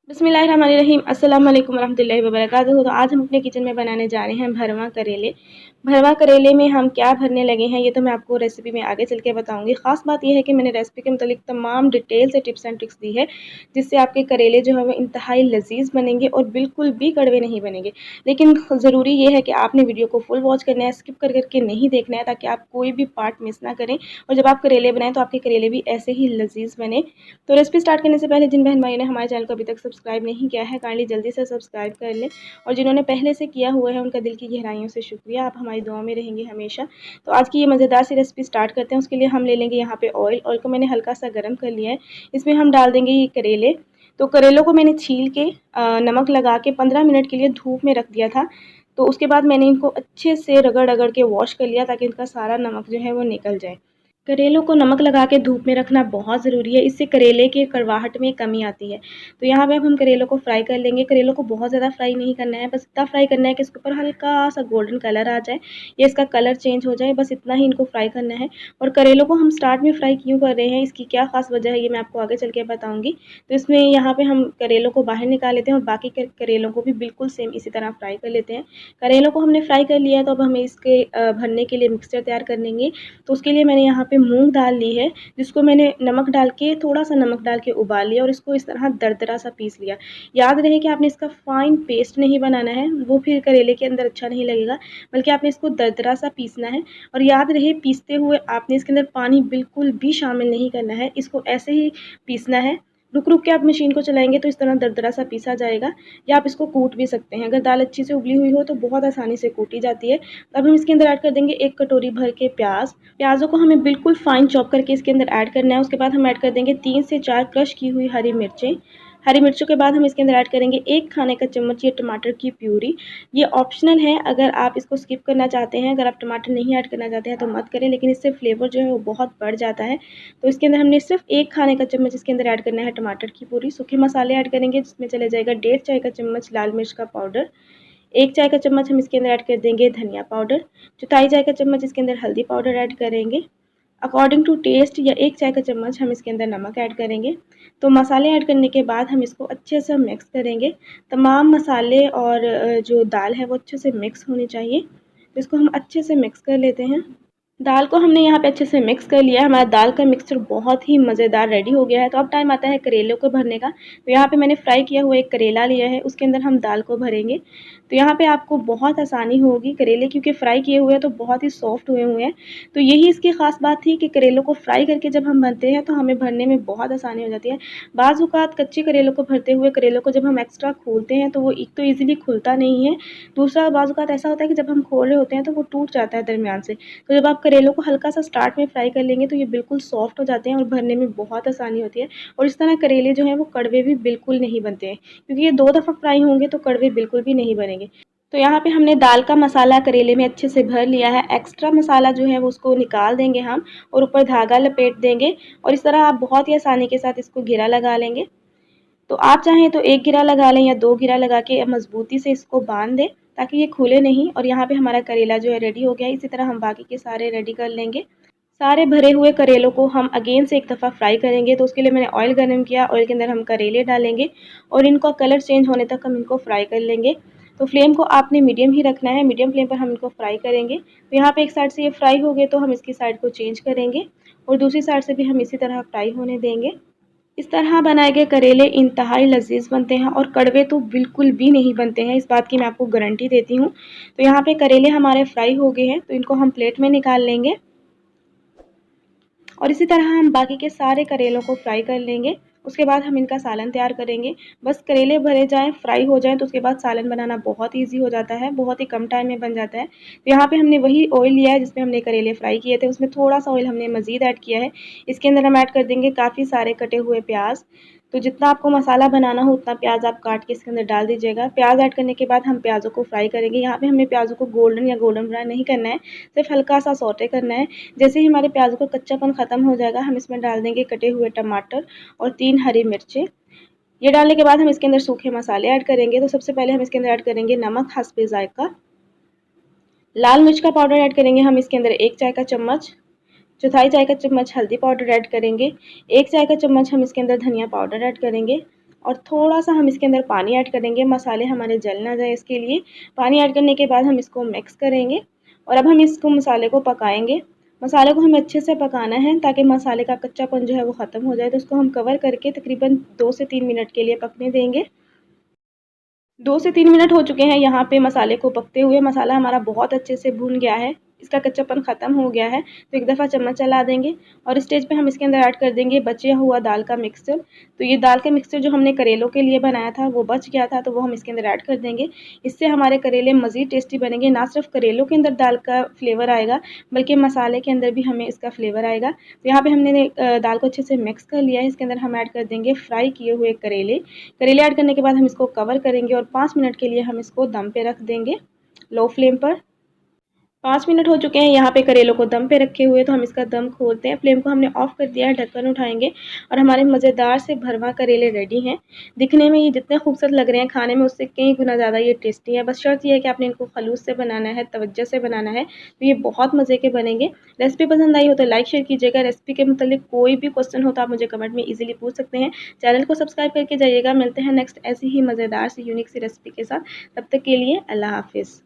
बिस्मिल्लाहिर्रहमानिर्रहीम अस्सलाम वालेकुम रहमतुल्लाहि व बरकातुहू। तो आज हम अपने किचन में बनाने जा रहे हैं भरवा करेले। भरवा करेले में हम क्या भरने लगे हैं ये तो मैं आपको रेसिपी में आगे चल के बताऊंगी। ख़ास बात यह है कि मैंने रेसिपी के मुतालिक तमाम डिटेल से टिप्स एंड ट्रिक्स दी है, जिससे आपके करेले जो है वो इंतहाई लजीज बनेंगे और बिल्कुल भी कड़वे नहीं बनेंगे। लेकिन ज़रूरी ये है कि आपने वीडियो को फुल वॉच करना है, स्किप कर करके नहीं देखना है, ताकि आप कोई भी पार्ट मिस ना करें और जब आप करेले बनाएं तो आपके करेले भी ऐसे ही लजीज बने। तो रेसिपी स्टार्ट करने से पहले जिन बहन भाई ने हमारे चैनल को अभी तक सब्सक्राइब नहीं किया है, काइंडली जल्दी से सब्सक्राइब कर लें, और जिन्होंने पहले से किया हुआ है उनका दिल की गहराइयों से शुक्रिया। आप हमारी दुआ में रहेंगे हमेशा। तो आज की ये मज़ेदार सी रेसिपी स्टार्ट करते हैं। उसके लिए हम ले लेंगे यहाँ पे ऑयल को मैंने हल्का सा गर्म कर लिया है। इसमें हम डाल देंगे ये करेले। तो करेलों को मैंने छील के नमक लगा के 15 मिनट के लिए धूप में रख दिया था। तो उसके बाद मैंने इनको अच्छे से रगड़ रगड़ के वॉश कर लिया, ताकि इनका सारा नमक जो है वो निकल जाए। करेलों को नमक लगा के धूप में रखना बहुत ज़रूरी है, इससे करेले की कड़वाहट में कमी आती है। तो यहाँ पे अब हम करेलों को फ्राई कर लेंगे। करेलों को बहुत ज़्यादा फ्राई नहीं करना है, बस इतना फ्राई करना है कि इसके ऊपर हल्का सा गोल्डन कलर आ जाए या इसका कलर चेंज हो जाए, बस इतना ही इनको फ्राई करना है। और करेलों को हम स्टार्ट में फ्राई क्यों कर रहे हैं, इसकी क्या ख़ास वजह है, ये मैं आपको आगे चल के बताऊँगी। तो इसमें यहाँ पर हम करेलों को बाहर निकाल लेते हैं और बाकी के करेलों को भी बिल्कुल सेम इसी तरह फ्राई कर लेते हैं। करेलों को हमने फ्राई कर लिया है, तो अब हमें इसके भरने के लिए मिक्सचर तैयार कर लेंगे। तो उसके लिए मैंने यहाँ पे मूंग दाल ली है, जिसको मैंने नमक डाल के थोड़ा सा नमक डाल के उबाल लिया और इसको इस तरह दरदरा सा पीस लिया। याद रहे कि आपने इसका फाइन पेस्ट नहीं बनाना है, वो फिर करेले के अंदर अच्छा नहीं लगेगा, बल्कि आपने इसको दरदरा सा पीसना है। और याद रहे पीसते हुए आपने इसके अंदर पानी बिल्कुल भी शामिल नहीं करना है, इसको ऐसे ही पीसना है। रुक रुक के आप मशीन को चलाएंगे तो इस तरह दरदरा सा पीसा जाएगा, या आप इसको कूट भी सकते हैं। अगर दाल अच्छी से उबली हुई हो तो बहुत आसानी से कूटी जाती है। अब हम इसके अंदर ऐड कर देंगे 1 कटोरी भर के प्याज। प्याज़ों को हमें बिल्कुल फाइन चॉप करके इसके अंदर ऐड करना है। उसके बाद हम ऐड कर देंगे 3 से 4 क्रश की हुई हरी मिर्चें। हरी मिर्चों के बाद हम इसके अंदर ऐड करेंगे 1 खाने का चम्मच ये टमाटर की प्यूरी। ये ऑप्शनल है, अगर आप इसको स्किप करना चाहते हैं, अगर आप टमाटर नहीं ऐड करना चाहते हैं तो मत करें, लेकिन इससे फ्लेवर जो है वो बहुत बढ़ जाता है। तो इसके अंदर हमने सिर्फ 1 खाने का चम्मच इसके अंदर ऐड करना है टमाटर की प्यूरी। सूखे मसाले ऐड करेंगे, जिसमें चले जाएगा 1.5 चाय का चम्मच लाल मिर्च का पाउडर। 1 चाय का चम्मच हम इसके अंदर ऐड कर देंगे धनिया पाउडर। चौथाई चाय का चम्मच इसके अंदर हल्दी पाउडर ऐड करेंगे। अकॉर्डिंग टू टेस्ट या 1 चाय का चम्मच हम इसके अंदर नमक ऐड करेंगे। तो मसाले ऐड करने के बाद हम इसको अच्छे से मिक्स करेंगे। तमाम मसाले और जो दाल है वो अच्छे से मिक्स होनी चाहिए। तो इसको हम अच्छे से मिक्स कर लेते हैं। दाल को हमने यहाँ पे अच्छे से मिक्स कर लिया है। हमारा दाल का मिक्सचर बहुत ही मज़ेदार रेडी हो गया है। तो अब टाइम आता है करेलों को भरने का। तो यहाँ पे मैंने फ्राई किया हुआ एक करेला लिया है, उसके अंदर हम दाल को भरेंगे। तो यहाँ पे आपको बहुत आसानी होगी, करेले क्योंकि फ्राई किए हुए हैं तो बहुत ही सॉफ्ट हुए हुए हैं। तो यही इसकी ख़ास बात थी कि करेलों को फ्राई करके जब हम भरते हैं तो हमें भरने में बहुत आसानी हो जाती है। बाज़ औक़ात कच्चे करेलों को भरते हुए करेलों को जब हम एक्स्ट्रा खोलते हैं तो वो एक तो ईज़िली खुलता नहीं है, दूसरा बाज़ औक़ात ऐसा होता है कि जब हम खोल रहे होते हैं तो वो टूट जाता है दरमियान से। तो जब आप करेलों को हल्का सा स्टार्ट में फ्राई कर लेंगे तो ये बिल्कुल सॉफ्ट हो जाते हैं और भरने में बहुत आसानी होती है। और इस तरह करेले जो हैं वो कड़वे भी बिल्कुल नहीं बनते हैं, क्योंकि ये 2 दफ़ा फ्राई होंगे तो कड़वे बिल्कुल भी नहीं बनेंगे। तो यहाँ पे हमने दाल का मसाला करेले में अच्छे से भर लिया है। एक्स्ट्रा मसाला जो है वो उसको निकाल देंगे हम और ऊपर धागा लपेट देंगे, और इस तरह आप बहुत ही आसानी के साथ इसको घेरा लगा लेंगे। तो आप चाहें तो 1 घेरा लगा लें या 2 घेरा लगा के मज़बूती से इसको बांध दें, ताकि ये खुले नहीं। और यहाँ पे हमारा करेला जो है रेडी हो गया है। इसी तरह हम बाकी के सारे रेडी कर लेंगे। सारे भरे हुए करेलों को हम अगेन से एक दफ़ा फ्राई करेंगे। तो उसके लिए मैंने ऑयल गरम किया, ऑयल के अंदर हम करेले डालेंगे और इनका कलर चेंज होने तक हम इनको फ्राई कर लेंगे। तो फ्लेम को आपने मीडियम ही रखना है, मीडियम फ्लेम पर हम इनको फ्राई करेंगे। तो यहाँ पे एक साइड से ये फ्राई हो गए तो हम इसकी साइड को चेंज करेंगे और दूसरी साइड से भी हम इसी तरह फ्राई होने देंगे। इस तरह बनाए गए करेले इंतहाई लजीज बनते हैं और कड़वे तो बिल्कुल भी नहीं बनते हैं, इस बात की मैं आपको गारंटी देती हूँ। तो यहाँ पे करेले हमारे फ्राई हो गए हैं, तो इनको हम प्लेट में निकाल लेंगे और इसी तरह हम बाकी के सारे करेलों को फ्राई कर लेंगे। उसके बाद हम इनका सालन तैयार करेंगे। बस करेले भरे जाएँ, फ्राई हो जाएँ, तो उसके बाद सालन बनाना बहुत ईजी हो जाता है, बहुत ही कम टाइम में बन जाता है। तो यहाँ पे हमने वही ऑयल लिया है जिसमें हमने करेले फ्राई किए थे, उसमें थोड़ा-सा ऑयल हमने मज़ीद ऐड किया है। इसके अंदर हम ऐड कर देंगे काफ़ी सारे कटे हुए प्याज़। तो जितना आपको मसाला बनाना हो उतना प्याज आप काट के इसके अंदर डाल दीजिएगा। प्याज ऐड करने के बाद हम प्याज़ों को फ्राई करेंगे। यहाँ पे हमने प्याज़ों को गोल्डन ब्राउन नहीं करना है, सिर्फ हल्का सा सौटे करना है। जैसे ही हमारे प्याज़ों का कच्चापन ख़त्म हो जाएगा, हम इसमें डाल देंगे कटे हुए टमाटर और 3 हरी मिर्चें। ये डालने के बाद हम इसके अंदर सूखे मसाले ऐड करेंगे। तो सबसे पहले हम इसके अंदर ऐड करेंगे नमक हस्बे ज़ायक़ा। लाल मिर्च का पाउडर ऐड करेंगे हम इसके अंदर 1 चाय का चम्मच। चौथाई चाय का चम्मच हल्दी पाउडर ऐड करेंगे। 1 चाय का चम्मच हम इसके अंदर धनिया पाउडर ऐड करेंगे और थोड़ा-सा हम इसके अंदर पानी ऐड करेंगे, मसाले हमारे जल ना जाए इसके लिए। पानी ऐड करने के बाद हम इसको मिक्स करेंगे और अब हम इसको मसाले को पकाएँगे। मसाले को हमें अच्छे से पकाना है ताकि मसाले का कच्चापन जो है वो ख़त्म हो जाए। तो उसको हम कवर करके तकरीबन 2 से 3 मिनट के लिए पकने देंगे। 2 से 3 मिनट हो चुके हैं यहाँ पे मसाले को पकते हुए। मसाला हमारा बहुत अच्छे से भुन गया है, इसका कच्चापन ख़त्म हो गया है। तो एक दफ़ा चम्मच चला देंगे और स्टेज पे हम इसके अंदर ऐड कर देंगे बचा हुआ दाल का मिक्सचर। तो ये दाल का मिक्सचर जो हमने करेलों के लिए बनाया था वो बच गया था, तो वो हम इसके अंदर ऐड कर देंगे। इससे हमारे करेले मज़ीद टेस्टी बनेंगे। ना सिर्फ करेलों के अंदर दाल का फ्लेवर आएगा बल्कि मसाले के अंदर भी हमें इसका फ्लेवर आएगा। तो यहाँ पे हमने दाल को अच्छे से मिक्स कर लिया है। इसके अंदर हम ऐड कर देंगे फ्राई किए हुए करेले। करेले ऐड करने के बाद हम इसको कवर करेंगे और 5 मिनट के लिए हम इसको दम पे रख देंगे, लो फ्लेम पर। 5 मिनट हो चुके हैं यहाँ पे करेलों को दम पे रखे हुए, तो हम इसका दम खोलते हैं। फ्लेम को हमने ऑफ कर दिया है, ढक्कन उठाएंगे और हमारे मज़ेदार से भरवा करेले रेडी हैं। दिखने में ये जितने खूबसूरत लग रहे हैं, खाने में उससे कई गुना ज़्यादा ये टेस्टी है। बस शर्त ये है कि आपने इनको खलूस से बनाना है, तवज्जो से बनाना है, तो ये बहुत मज़े के बनेंगे। रेसिपी पसंद आई हो तो लाइक शेयर कीजिएगा। रेसिपी के मतलब कोई भी क्वेश्चन हो तो आप मुझे कमेंट में ईजिली पूछ सकते हैं। चैनल को सब्सक्राइब करके जाइएगा। मिलते हैं नेक्स्ट ऐसी ही मज़ेदार सी यूनिक सी रेसिपी के साथ। तब तक के लिए अल्लाह हाफिज़।